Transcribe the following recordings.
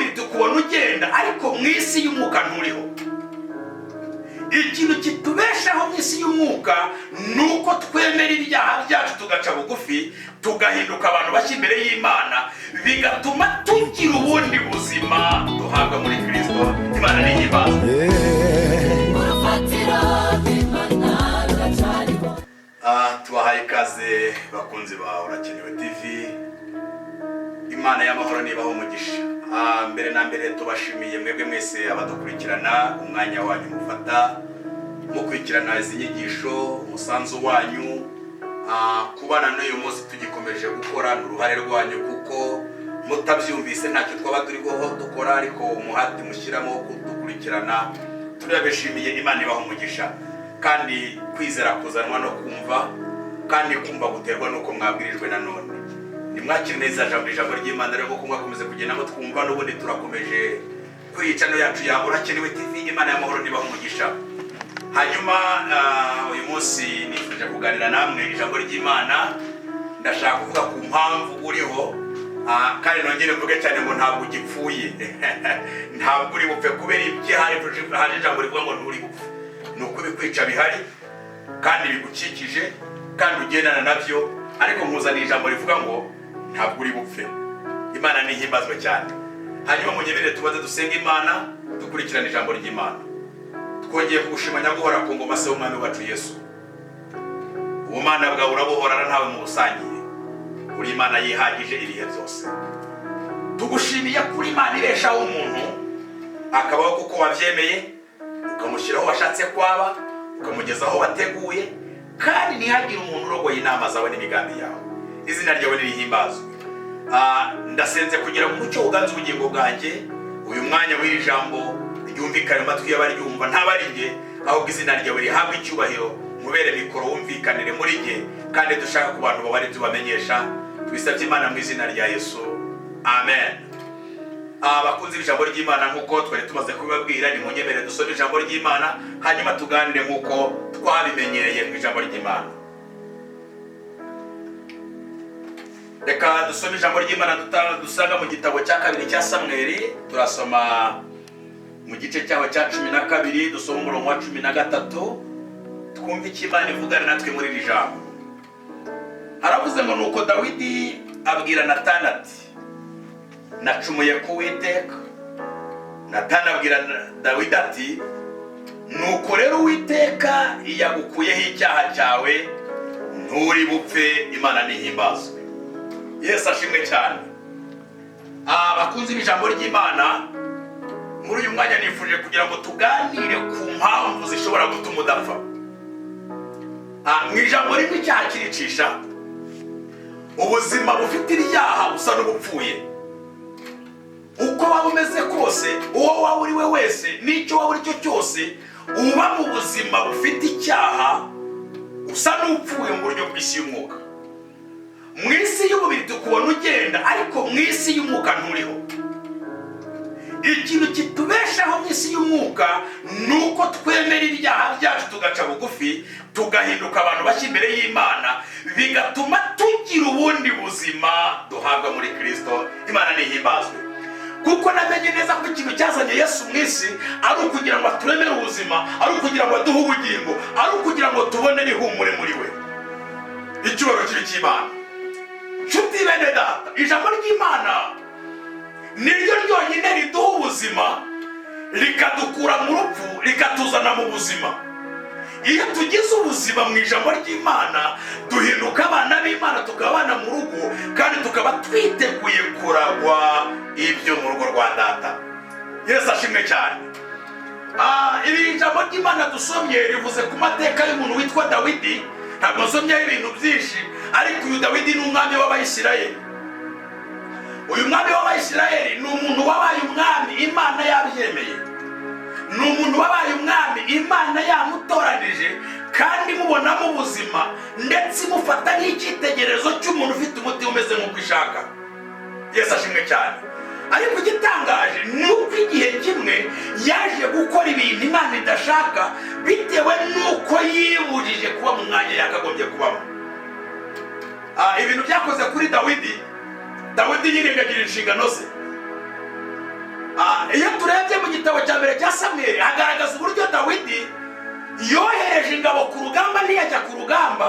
y'umubiri tukubona ugenda ariko mu isi y'umwuka nturiho. Ikintu kitubeshaho mu isi y'umwuka nuko twemera ibyaha byacu tugaca bugufi tugahinduka abantu bashya imbere y'Imana, bigatuma tugira ubundi buzima duhabwa muri Kristo. Imana ni ihimbaza. Tubahaye ikaze bakunzi ba Urakenewe TV. Imana y'amahoro nibaho umugisha. Mbere na mbere tubashimiye mwebwe mwese abadukurikirana, umwanya wanyu mufata mukurikirana izi nyigisho, umusanzu wanyu kubana n'uyu munsi tugikomeje gukora n'uruhare rwanyu, kuko mutabyumvise ntacyo twaba turiho dukora, ariko umuhati mushyiramo kudukurikirana turabishimiye. Imana ibaho umugisha, kandi kwizera kuzanwa no kumva, kandi kumva guterwa nuko mwabwirijwe. Nanone nimwakire neza ijambo ry'Imana, rero ko mwakomeze kugenda ngo twumva. N'ubundi turakomeje kuri channel yacu ya Urakenewe TV. Imana y'amahoro nibaho umugisha. Hanyuma uyu munsi nifuje kuganira namwe ijambo ry'Imana. Ndashaka kuvuga ku mpamvu uriho, kandi nongere mvuge cyane ngo ntabwo ugipfuye. Ntabwo uri bupfe kubera ibyo hari ijambo rivuga ngo nturi bupfe. Nuko bikwica bihari kandi bigukikije kandi ugendana nabyo, ariko nkuzaniye ijambo rivuga ngo ntabwo uri bupfe. Imana ni ihimbazwe cyane. Hanyuma munyemere tubaze dusenga Imana, dukurikirana ijambo ry'Imana. Twongeye kugushima nyaguhora ku ngoma se w'umwami wacu Yesu. Ubumana bwawe urabuhorana ntawe mu busangiye. Uri Imana yihagije ibihe byose. Tugushimiye kuri Imana ibeshaho umuntu akabaho kuko wabyemeye, ukamushyiraho washatse kwaba, ukamugeza aho wateguye, kandi ntihagire umuntu urogoye inama zawe n'imigambi yawe. Izina ryawe nirihimbazwe. Ndasenze kugira ngo umucyo uganze ubugingo bwanjye, uyu mwanya w'iri jambo ryumvikane amatwi y'abaryumva, ntabaringe, ahubwo izina ryawe rihabwe icyubahiro. Mubere mikoro wumvikanire muri nge, kandi dushaka ku bantu babari tubamenyesha. Tubisabye Imana mu izina rya Yesu, amen. Bakunze ijambo ry'Imana, nkuko twari tumaze kubibabwira, ni munyemere dusome ijambo ry'Imana, hanyuma tuganire nkuko twabimenyereye mu ijambo ry'Imana. Reka dusome ijambo ry'Imana dusanga mu gitabo cya 2 cya Samweli. Turasoma mu gice cyaho cya 12, dusoma umurongo wa 13. Twumva icyo Imana ivugana natwe muri iri jambo. Haravuze ngo nuko Dawidi abwira Natani ati, nacumuye ku Uwiteka. Natani abwira Dawidi ati, nuko rero Uwiteka yagukuyeho icyaha cyawe, nturi bupfe. Imana ni ihimbazwe. Yesu ashimwe cyane. Bakunze ijambo ry'Imana, muri uyu mwanya nifuje kugira ngo tuganire ku mpamvu zishobora gutuma udapfa. Mu ijambo rimwe icyaha kiricisha, ubuzima bufite ibyaha busa n'ubupfuye. Uko waba umeze kose, uwo waba uri we wese, n'icyo waba uri cyo cyose, uba mu buzima bufite icyaha usa n'upfuye mu buryo bw'isi y'umwuka. Mu isi y'umubiri tukubona ugenda, ariko mu isi y'umwuka nturiho. Ikintu kitubeshaho mu isi y'umwuka nuko twemera ibyaha byacu tugaca bugufi tugahinduka abantu bashya imbere y'Imana, bigatuma tugira ubundi buzima duhabwa muri Kristo. Imana ni ihimbazwe. Kuko namenye neza ko ikintu cyazanye Yesu mu isi ari ukugira ngo aturemere ubuzima, ari ukugira ngo aduhe ubugingo, ari ukugira ngo tubone n'ihumure muri we. Icyubahiro kiri cy'Imana. Nshuti bene data, ijambo ry'Imana niryo ryonyine riduha ubuzima, rikadukura mu rupfu rikatuzana mu buzima. Iyo tugize ubuzima mu ijambo ry'Imana, duhinduka abana b'Imana, tukabana mu rugo, kandi tukaba twiteguye kuragwa ibyo mu rugo rwa data. Yesu ashimwe cyane. Iri jambo ry'Imana dusomye rivuze ku mateka y'umuntu witwa Dawidi. Ntabwo nsomyeho ibintu byinshi, ariko uyu Dawidi ni umwami w'Abayisirayeli. Uyu mwami w'Abayisirayeli ni umuntu wabaye umwami Imana yabyemeye. Ni umuntu wabaye umwami Imana yamutoranije, kandi mubonamo ubuzima, ndetse mufata nk'icyitegererezo cy'umuntu ufite umutima umeze nk'uko ishaka. Yesu ashimwe cyane. Ariko igitangaje ni uko igihe kimwe yaje gukora ibintu Imana idashaka, bitewe n'uko yibujije kuba mu mwanya yakagombye kubamo. Ibintu byakoze kuri Dawidi. Dawidi yirengagije inshingano ze. iyo turebye mu gitabo cya mbere cya Samweli hagaragaza uburyo Dawidi yohereje ingabo ku rugamba, ntiyajya ku rugamba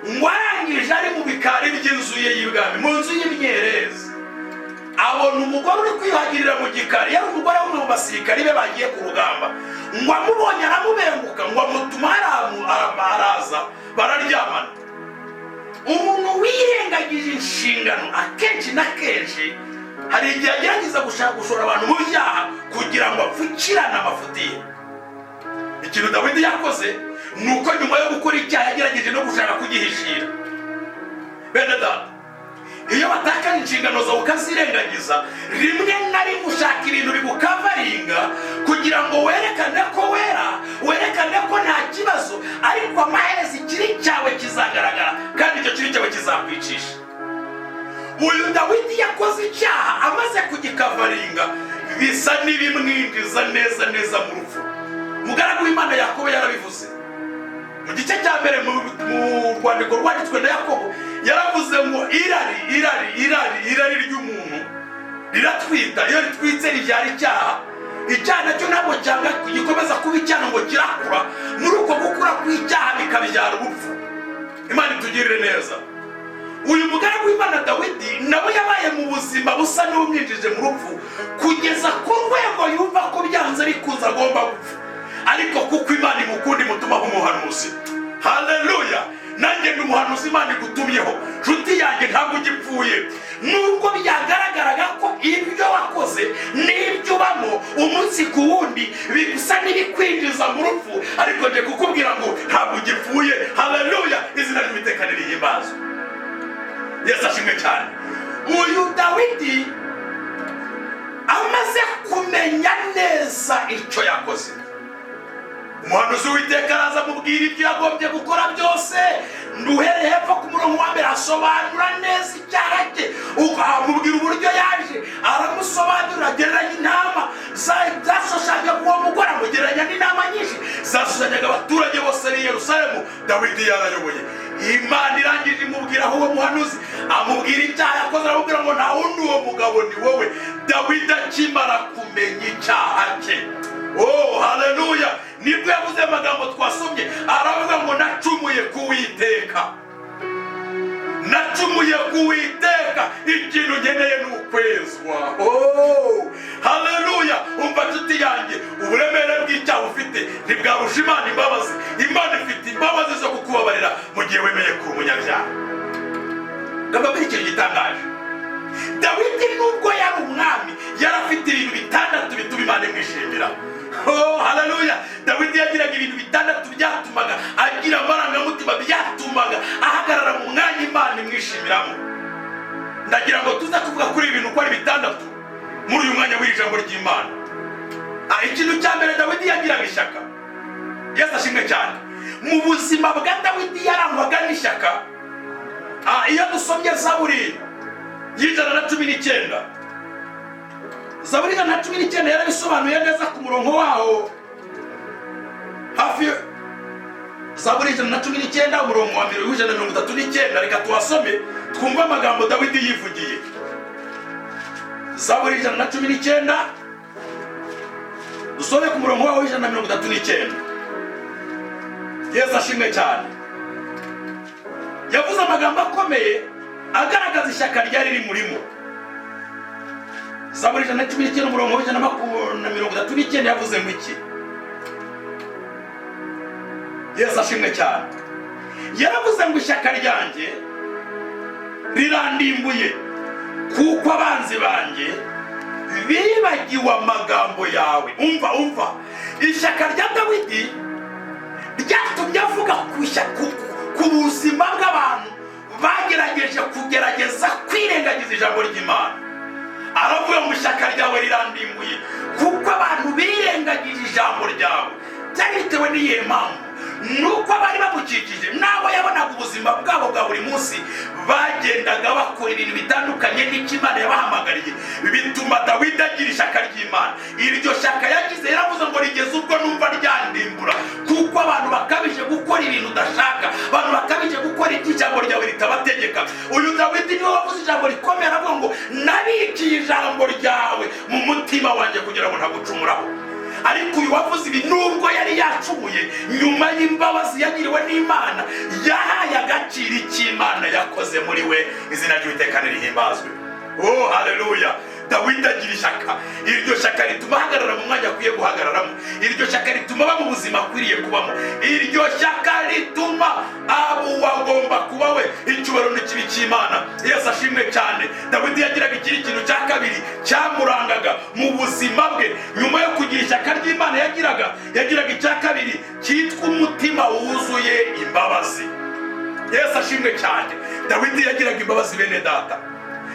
ngo arangije ari mu bikari by'inzu ye y'ibwami, mu nzu y'imyerezi, abona umugore uri kwiyuhagirira mu gikari. Yari umugore w'umwe mu basirikari be bagiye ku rugamba, ngo amubonye aramubenguka, ngo amutuma araza bararyamana. Umuntu wirengagije inshingano akenshi na kenshi hari igihe agerageza gushaka gushora abantu mu byaha kugira ngo apfukirane amafuti ye. Ikintu Dawidi yakoze ni uko nyuma yo gukora icyaha yagerageje no gushaka kugihishira. Bene data, iyo batakaje inshingano zawe ukazirengagiza, rimwe na rimwe ushaka ibintu bigukavaringa kugira ngo werekane ko wera, werekane ko nta kibazo, ariko amaherezo ikiri cyawe kizagaragara kandi icyo kiri cyawe kizakwicisha. Uyu Dawidi yakoze icyaha, amaze kugikavaringa bisa n'ibimwinjiza neza neza mu rupfu. Umugaragu w'Imana Yakobo yarabivuze mu gice cya mbere mu rwandiko rwanditswe na Yakobo, yaravuze ngo irari ry'umuntu riratwita, iyo ritwitse ribyara icyaha. Icyaha nacyo ntabwo cyanga gikomeza kuba icyaha ngo kirakura, muri uko gukura kw'icyaha bikabyara urupfu. Imana itugirire neza. Uyu mugaragu w'Imana Dawidi nawe yabaye mu buzima busa n'ubumwinjije mu rupfu, kugeza ku rwego yumva ko byanze bikuza agomba gupfa, ariko kuko Imana imukunda imutumaho umuhanuzi. Haleluya! Nanjye ndi umuhanuzi Imana igutumyeho. Nshuti yanjye, ntabwo ugipfuye, nubwo byagaragaraga ko ibyo wakoze n'ibyo ubamo umunsi ku wundi bisa n'ibikwinjiza mu rupfu, ariko nje kukubwira ngo ntabwo ugipfuye. Haleluya! Izina ry'Uwiteka nirihimbazwe. Yesu ashimwe cyane. Uyu Dawidi amaze kumenya neza icyo yakoze, umuhanuzi w'Uwiteka araza amubwira ibyo yagombye gukora byose. Nduhereye hepfo ku murongo wa mbere asobanura neza icyaha cye, amubwira uburyo yaje, aramusobanurira, agereranya intama zashushanya uwo mugore, amugereranya n'intama nyinshi zashushanyaga abaturage bose b'i Yerusalemu Dawidi yarayoboye. Imana irangije imubwira aho uwo muhanuzi amubwira icyaha yakoze, aramubwira ngo nta wundi uwo mugabo ni wowe. Dawidi akimara kumenya icyaha cye, oh haleluya, nibwo yavuze amagambo twasomye, aravuga ngo nacumuye ku Uwiteka, nacumuye ku Uwiteka, ikintu nkeneye ni ukwezwa. Oh haleluya! Umva nshuti yanjye, uburemere bw'icyaha ufite ntibwarusha Imana imbabazi. Imana ifite imbabazi zo kukubabarira mu gihe wemeye kuba umunyabyaha. Ndababwira ikintu gitangaje. Dawidi nubwo yari umwami, yari afite ibintu bitandatu bituma Imana imwishimira. Oh haleluya! Dawidi yagiraga ibintu bitandatu byatumaga agira amarangamutima, byatumaga ahagarara mu mwanya Imana imwishimiramo. Ndagira ngo tuza kuvuga kuri ibintu uko ari bitandatu muri uyu mwanya w'ijambo ry'Imana. Ikintu cya mbere, Dawidi yagiraga ishyaka. Yesu ashimwe cyane. Mu buzima bwa Dawidi yarangwaga n'ishyaka. Iyo dusomye Zaburi y'119, Zaburi y'119 yarabisobanuye neza ku murongo waho hafi. Zaburi y'119 umurongo wa 139, reka tuhasome twumve amagambo Dawidi yivugiye. Zaburi y'119 dusome ku murongo waho 139. Yesu ashimwe cyane. Yavuze amagambo akomeye agaragaza ishyaka ryari rimurimo. Zaburi y'119 umurongo wa 139 yavuze ngo iki? Yesu ashimwe cyane. Yaravuze ngo ishyaka ryanjye rirandimbuye, kuko abanzi banjye bibagiwe amagambo yawe. Umva, ishyaka rya Dawidi ryatumye avuga ku buzima bw'abantu bagerageje kugerageza kwirengagiza ijambo ry'Imana. Aravuga ngo ishyaka ryawe rirandimbuye kuko abantu birengagije ijambo ryawe. Byari bitewe n'iyihe mpamvu? Nuko abari bamukikije nabo yabonaga ubuzima bwabo bwa buri munsi bagendaga bakora ibintu bitandukanye n'icyo Imana yabahamagariye, bituma Dawidi agira ishyaka ry'Imana. Iryo shyaka yagize, yaravuze ngo rigeze ubwo numva ryandimbura, kuko abantu bakabije gukora ibintu udashaka, abantu bakabije gukora ijambo ryawe ritabategeka. Uyu Dawidi niwe wavuze ijambo rikomeye, aravuga ngo nabikiye ijambo ryawe mu mutima umutima wanjye kugira ngo ntagucumuraho. Ariko uyu wavuze ibi nubwo yari yacumuye, nyuma y'imbabazi yagiriwe n'Imana, yahaye agaciro icy'Imana yakoze muri we. Izina ry'Uwiteka nirihimbazwe. Oh haleluya. Dawidi agira ishyaka. Iryo shyaka rituma ahagarara mu mwanya akwiye guhagararamo. Iryo shyaka rituma aba mu buzima akwiriye kubamo. Iryo shyaka rituma abo wagomba kuba we. Icyubahiro n'ikibi cy'Imana. Yesu ashimwe cyane. Dawidi yagiraga ikindi kintu cya kabiri cyamurangaga mu buzima bwe. Nyuma yo kugira ishyaka ry'Imana yagiraga icya kabiri cyitwa umutima wuzuye imbabazi. Yesu ashimwe cyane. Dawidi yagiraga imbabazi bene data.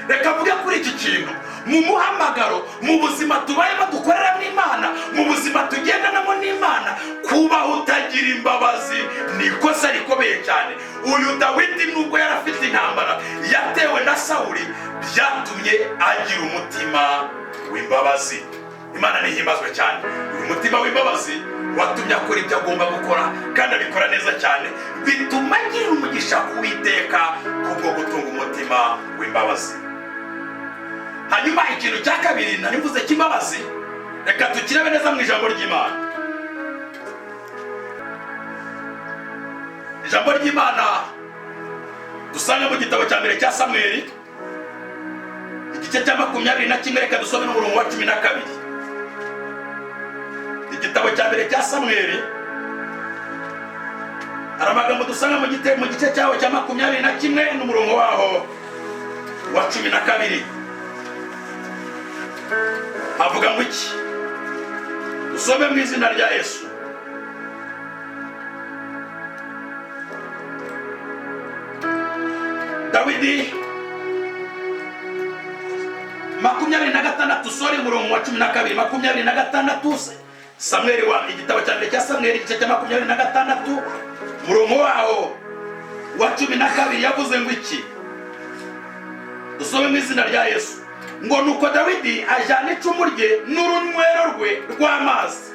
Reka mvuge kuri iki kintu. Mu muhamagaro, mu buzima tubayemo dukorera n'Imana, mu buzima tugendanamo n'Imana, kubaho utagira imbabazi ni ikosa rikomeye cyane. Uyu Dawidi nubwo yari afite intambara yatewe na Sawuli, byatumye agira umutima w'imbabazi. Imana nihimbazwe cyane. Uyu mutima w'imbabazi watumye akora ibyo agomba gukora, kandi abikora neza cyane, bituma agira umugisha ku Uwiteka kubwo gutunga umutima w'imbabazi. Hanyuma ikintu cya kabiri nari mvuze cy'imbabazi, reka tukirebe neza mu ijambo ry'Imana. Ijambo ry'Imana dusanga mu gitabo cya mbere cya Samweli, igice cya 21, reka dusome n'umurongo wa 12. Igitabo cya mbere cya Samweli, hari amagambo dusanga mu gice cyaho cya 21 n'umurongo waho wa 12. Avuga ngo iki? Usome mu izina rya Yesu. Dawidi 26 sori umurongo wa 12. 26 Samweli wa igitabo cya mbere cya Samweli igice cya 26 umurongo waho wa 12 yavuze ngo iki? Usome mu izina rya Yesu. Ngo nuko Dawidi ajyana icumu rye n'urunywero rwe rw'amazi,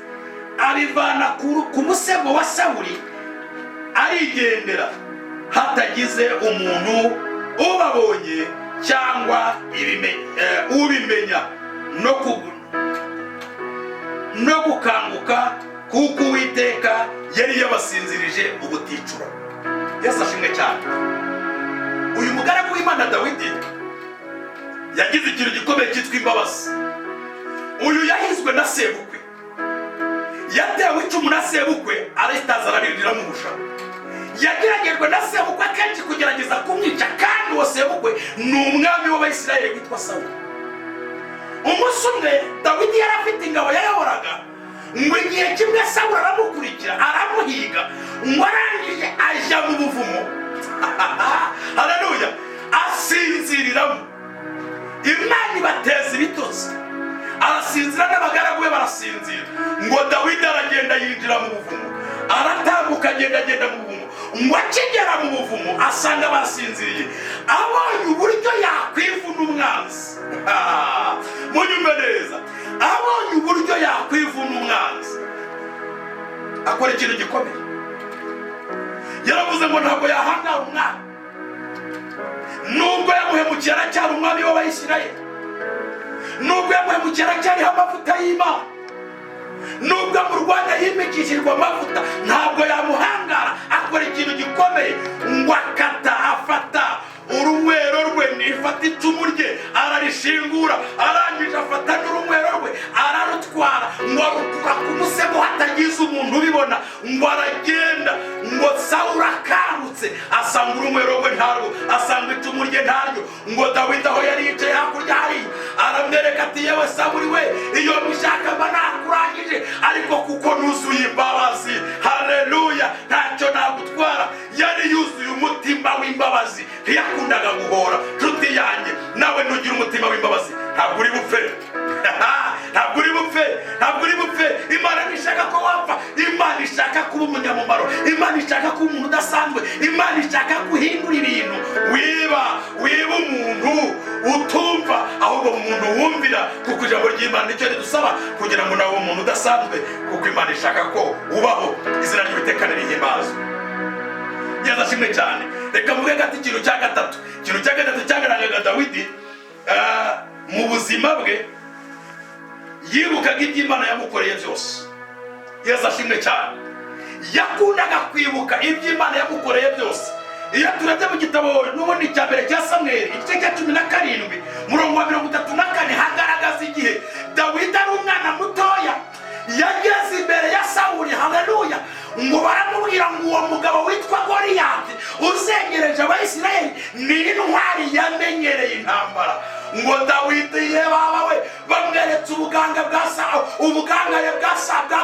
abivana ku musego wa Sawuli, arigendera, hatagize umuntu ubabonye cyangwa ubimenya no gukanguka, kuko Uwiteka yari yabasinzirije ubuticura. Yesu ashimwe cyane. Uyu mugaragu w'Imana Dawidi yagize ikintu gikomeye cyitwa imbabazi. Uyu yahizwe na sebukwe, yatewe icumu na sebukwe, aritaza araririra mu busha. Yageragejwe na sebukwe kenshi kugerageza kumwica, kandi uwo sebukwe ni umwami w'Abayisiraheli witwa Sawuli. Umunsi umwe Dawidi yari afite ingabo yayoboraga, ngo igihe kimwe Sawuli aramukurikira, aramuhiga, ngo arangije ajya mu buvumo. Haleluya. Asinziriramo. Imana ibateza ibitotsi, arasinzira n'abagaragu be barasinzira. Ngo Dawidi aragenda yinjira mu buvumo, aratambuka agenda mu buvumo. Ngo akigera mu buvumo asanga basinziriye, abonye uburyo yakwivuna umwanzi. Munyumve neza, abonye uburyo yakwivuna umwanzi, akora ikintu gikomeye. Yaravuze ngo ntabwo yahangara umwami, nubwo yamuhemukiye aracyari umwami w'Abayisiraheli, nubwo yamuhemukiye aracyariho amavuta y'Imana, nubwo amurwanya yimikishijwe amavuta, ntabwo yamuhangara. Akora ikintu gikomeye, ngo afata urunywero rwe, nifata icumu rye ararishingura, arangije afata n'urunywero rwe ararutwara, ngo arukura ku musego hatagize umuntu ubibona. Ngo aragenda, ngo Sawuli akangutse asanga urunywero rwe ntarwo, asanga icumu rye ntaryo. Ngo Dawidi aho yari yicaye hakurya hariya aramwereka ati, yewe Sawuli we, iyo mbishaka mba nakurangije, ariko kuko nuzuye imbabazi, haleluya, ntacyo nagutwara. Yari yuzuye umutima w'imbabazi, ntiyakundaga guhora. Nshuti yanjye, nawe nugira umutima w'imbabazi, ntabwo uri bupfe. Ntabwo uri bupfe, ntabwo uri bupfe. Imana ntishaka ko wapfa, Imana ishaka kuba umunyamumaro, Imana ishaka kuba umuntu udasanzwe, Imana ishaka guhindura ibintu. Wiba umuntu utumva, ahubwo umuntu wumvira, kuko ijambo ry'Imana nicyo ridusaba kugira ngo nawe umuntu udasanzwe, kuko Imana ishaka ko ubaho. Izina ry'Uwiteka nirihimbazwe. Yesu ashimwe cyane. Reka mvuge gati ikintu cya gatatu cyagaragaga Dawidi mu buzima bwe, yibukaga iby'Imana yamukoreye byose. Yesu ashimwe cyane. Yakundaga kwibuka iby'Imana yamukoreye byose. Iyo turebye mu gitabo n'ubundi cya mbere cya Samweli igice cya 17 murongo wa 34 hagaragaza igihe Dawidi ari umwana mutoya yageze imbere ya Sawuli. Haleluya. Ngo baramubwira ngo uwo mugabo witwa Goliyati uzengereje Abayisirayeli ni intwari yamenyereye intambara. Ngo Dawidi yebawe bamweretse ubuganga bwa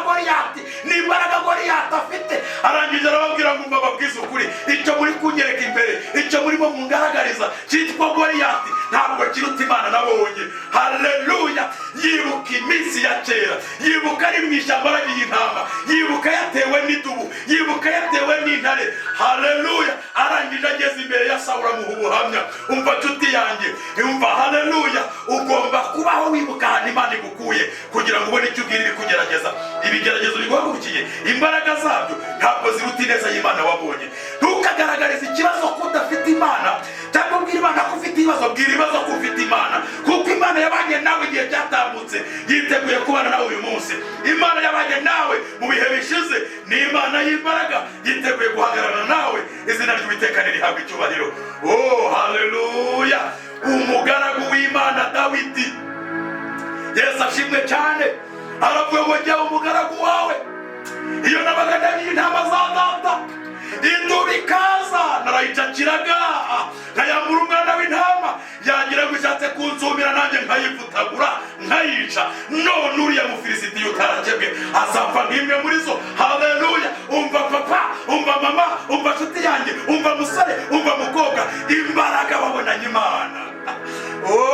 Goliyati n'imbaraga Goliyati afite. Arangije arababwira ngo mbabwize ukuri, icyo muri kunyereka imbere, icyo murimo mungaragariza cyitwa Goliyati ntabwo kiruta Imana nabonye. Haleluya. Yibuka iminsi ya kera, yibuka ari mu ishyamba aragiye intama, yibuka yatewe n'idubu, yibuka yatewe n'intare. Haleluya. Arangije ageze imbere ya Sawuli amuha ubuhamya. Umva nshuti yanjye, umva. Haleluya. Ugomba kubaho wibuka ahantu Imana igukuye kugira ngo ubone icyo ubwira ibikugerageza. Ibigeragezo biguhagurukiye imbaraga zabyo ntabwo ziruta ineza y'Imana wabonye. Ntukagaragarize ikibazo ko udafite Imana cyangwa ubwira Imana ko ufite ibibazo. Bwira ibibazo ko ufite Imana, kuko Imana yabanye nawe igihe cyatambutse, yiteguye kubana nawe uyu munsi. Imana yabanye nawe mu bihe bishize, ni Imana y'imbaraga, yiteguye guhagarara nawe. Izina ry'Uwiteka rihabwa icyubahiro. Oh, haleluya. Umugaragu w'Imana Dawidi, Yesu ashimwe cyane, aravuga ngo jya umugaragu wawe. Iyo nabaga ndagiye intama za data, indubu ikaza narayicakiraga nkayambura umwana w'intama, yagira ngo ishatse kunsumira nanjye nkayivutagura nkayica. None uriya Mufilisiti utarakebwe azapfa nk'imwe muri zo. Haleluya. Umva papa, umva mama, umva nshuti yanjye, umva musore, umva mukobwa, imbaraga babonanye Imana.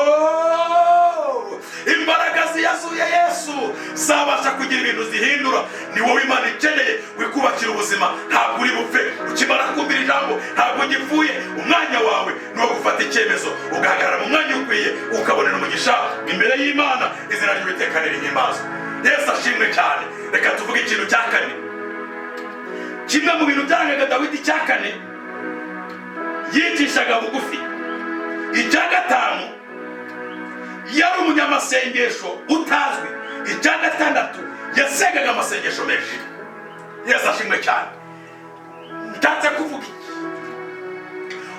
Oh, imbaraga ziyazuye Yesu zabasha kugira ibintu zihindura. Ni wowe Imana ikeneye wikubakira ubuzima. Ntabwo uri bupfe ukimara kumvira ijambo, ntabwo ugipfuye. Umwanya wawe ni wo gufata icyemezo ugahagarara mu mwanya ukwiye ukabonera umugisha imbere y'Imana. Izina ry'Uwiteka rihimbazwe. Yesu ashimwe cyane. Reka tuvuge ikintu cya kane. Kimwe mu bintu byarangaga Dawidi cya kane, yicishaga bugufi. Icya gatanu, yari umunyamasengesho utazwi. Icya gatandatu, yasengaga amasengesho menshi. Yesu ashimwe cyane. Ntatse kuvuga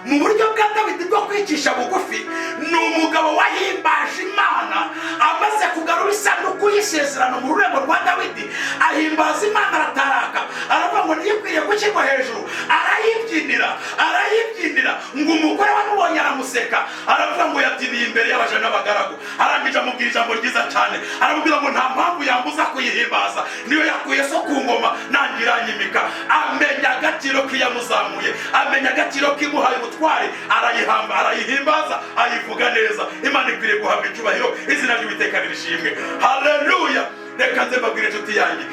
mu buryo bwa Dawidi bwo kwicisha bugufi, ni umugabo wahimbaje Imana amaze kugarura isanduku y'isezerano mu rurembo rwa Dawidi. Ahimbaza Imana arataraka, aravuga ngo ntiyikwiriye gushyirwa hejuru. Arayibyinira ngo umugore wamubonye aramuseka, aravuga ngo yabyiniye imbere y'abaja n'abagaragu. Arangije amubwira ijambo ryiza cyane, aramubwira ngo nta mpamvu yambuza kuyihimbaza, niyo yakuye so ku ngoma nanjye iranyimika. Amenya agaciro k'iyamuzamuye, amenya agaciro k'imuhaye ubutware, arayihimbaza, ayivuga neza. Imana ikwiriye guhabwa icyubahiro. Izina ry'Uwiteka rishimwe. Haleluya. Reka nze mbabwire nshuti yanjye,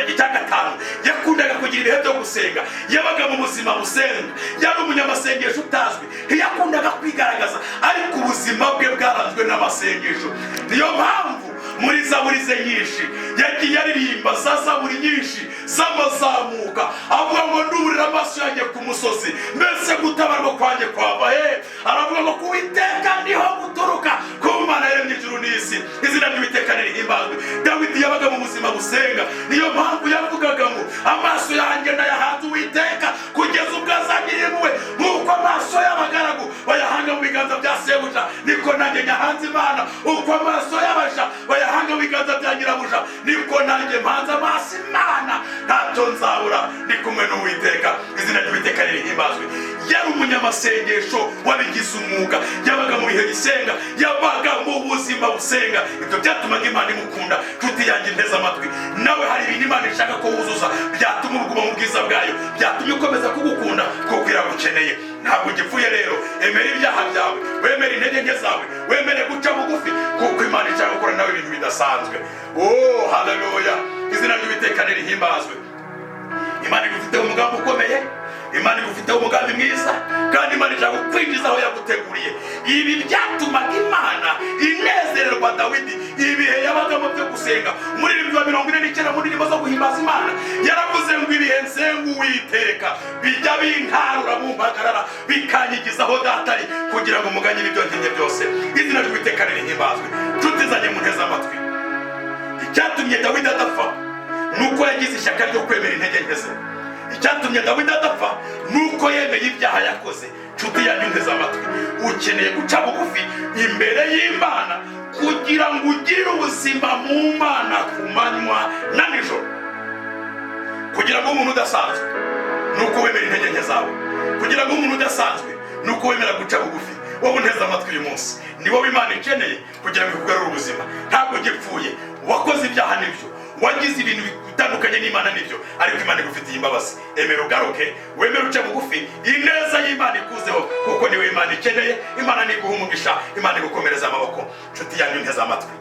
icya gatanu, yakundaga kugira ibihe byo gusenga. Yabaga mu buzima busenga, yari umunyamasengesho utazwi. Yakundaga kwigaragaza, ariko ubuzima bwe bwaranzwe n'amasengesho. Niyo mpamvu muri zaburi ze nyinshi yagiye aririmba za zaburi nyinshi z'amazamuka, avuga ngo nduburira amaso yanjye ku musozi, mbese gutabarwa kwanjye kwava he? Aravuga ngo ku Uwiteka niho guturuka, ku Mana yaremye ijuru n'isi. Izina ry'Uwiteka rihimbazwe. Dawidi yabaga mu buzima busenga. Niyo mpamvu yavugaga ngo amaso yanjye ndayahanze Uwiteka kugeza ubwo azagirira impuhwe. Nk'uko amaso y'abagaragu bayahanga mu biganza bya sebuja, niko nanjye nyahanze Imana. Uko amaso y'abaja bayahanga mu biganza bya nyirabuja, niko nanjye mpanze amaso Imana. Ntacyo nzabura, ndi kumwe n'Uwiteka. Izina ry'Uwiteka rihimbazwe. Yari umunyamasengesho wabigize umwuga. Yabaga mu bihe bisenga, yabaga mu buzima busenga. Ibyo byatumaga Imana imukunda. Nshuti yanjye nteze amatwi, nawe hari ibintu Imana ishaka ko wuzuza byatuma uguma mu bwiza bwayo, byatumye ukomeza kugukunda kuko iragukeneye. Ntabwo ugipfuye rero. Emera ibyaha byawe, wemere intege nke zawe, wemere guca bugufi, kuko Imana ishaka gukora nawe ibintu bidasanzwe. Oh, haleluya. Izina ry'Uwiteka rihimbazwe. Imana igufiteho umugambi ukomeye, Imana igufiteho umugambi mwiza, kandi Imana ishaka kwinjiza aho yaguteguriye. Ibi byatumaga Imana inezererwa Dawidi ibihe yabagamo byo gusenga. Muri 49 mu ndirimbo zo guhimbaza Imana yaravuze ngo ibihe nsenga Uwiteka bijya bintarura mu mpagarara, bikanyigiza aho datari, kugira ngo muganye ibyo nkenye byose. Izina ry'Uwiteka rihimbazwe. Nshuti zanjye munteze amatwi, icyatumye Dawidi adapfa nuko yagize ishyaka ryo kwemera intege nke ze. Icyatumye Dawidi adapfa nuko yemeye ibyaha yakoze. Nshuti yanyu nteze amatwi, ukeneye guca bugufi imbere y'Imana kugira ngo ugire ubuzima mu Mana ku manywa na nijoro. Kugira ngo umuntu udasanzwe nuko wemera intege nke zawe. Kugira ngo umuntu udasanzwe nuko wemera guca bugufi. Wowe nteze amatwi uyu munsi, ni wowe Imana ikeneye kugira ngo ikugarure ubuzima. Ntabwo gipfuye, wakoze ibyaha nibyo, wagize ibintu bitandukanye n'Imana nibyo, ariko Imana igufitiye imbabazi. Emera ugaruke, wemera uce bugufi, ineza y'Imana ikuzeho, kuko niwe Imana ikeneye. Imana niguha umugisha, Imana igukomereza amaboko. Nshuti yanyu nteze amatwi,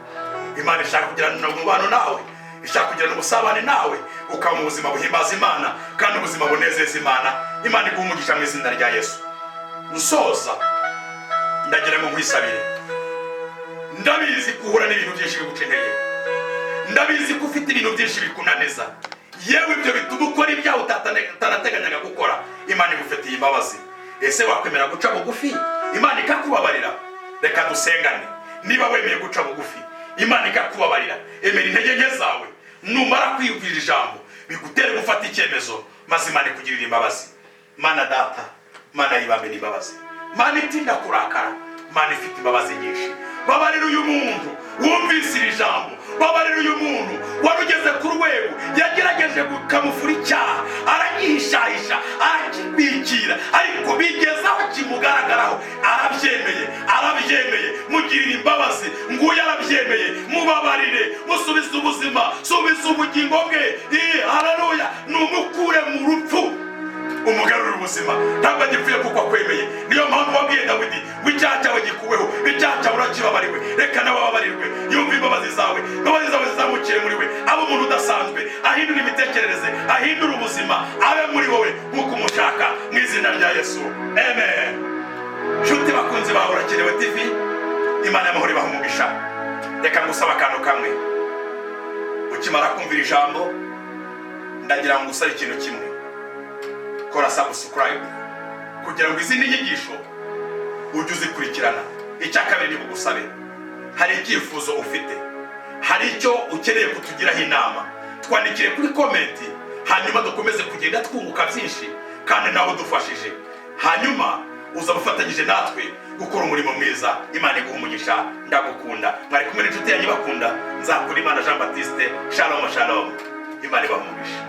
Imana ishaka kugirana umubano nawe, ishaka kugirana ubusabane nawe, ukaba mu buzima buhimbaza Imana kandi ubuzima bunezeza Imana. Imana iguha umugisha mu izina rya Yesu. Nsoza ndagira ngo nkwisabire. Ndabizi kuhura n'ibintu byinshi bigukeneye, ndabizi ko ufite ibintu byinshi bikunaniza, yewe ibyo bituma ukora ibyaha utanateganyaga gukora. Imana igufitiye imbabazi. Ese wakwemera guca bugufi Imana ikakubabarira? Reka dusengane. Niba wemeye guca bugufi Imana ikakubabarira, emera intege nke zawe, numara kwiyumvira ijambo bigutere gufata icyemezo, maze Imana ikugirira imbabazi. Mana data, Mana y'ibambe n'imbabazi, Mana itinda kurakara, Mana ifite imbabazi nyinshi. Babarira uyu muntu wumvise iri jambo, babarira uyu muntu warugeze ku rwego yagerageje gukamufura icyaha, aragihishahisha, arakibikira, ariko bigezaho kimugaragaraho arabyemeye. Mugirira imbabazi, nguyu arabyemeye, mubabarire, musubize ubuzima, subiza ubugingo bwe. Haleluya, numukure mu rupfu, umugarura ubuzima. Ntabwo agipfuye kuko akwemeye. Niyo mpamvu wabwiye Dawidi, w'icyaha cyawe gikuweho, icyaha cyawe urakibabariwe. Reka nawe wababarirwe, yumva imbabazi zawe, imbabazi zawe zizamukire muri we. Aba umuntu udasanzwe, ahindura imitekerereze, ahindura ubuzima, abe muri wowe nk'uko umushaka, mu izina rya Yesu, amen. Nshuti bakunzi ba Urakenewe TV, Imana y'amahoro ibaha umugisha. Reka ngusaba akantu kamwe. Ukimara kumvira ijambo, ndagira ngo usabe ikintu kimwe. Kora subscribe kugira ngo izindi nyigisho ujye uzikurikirana. Icya kabiri ni bugusabe, hari icyifuzo ufite, hari icyo ukeneye kutugiraho inama, twandikire kuri komenti, hanyuma dukomeze kugenda twunguka byinshi kandi nawe udufashije. Hanyuma uzaba ufatanyije natwe gukora umurimo mwiza. Imana iguha umugisha. Ndagukunda. Mwari kumwe n'inshuti yanyu bakunda Nzakurimana Jean Baptiste. Shalom shalom. Imana ibaha umugisha.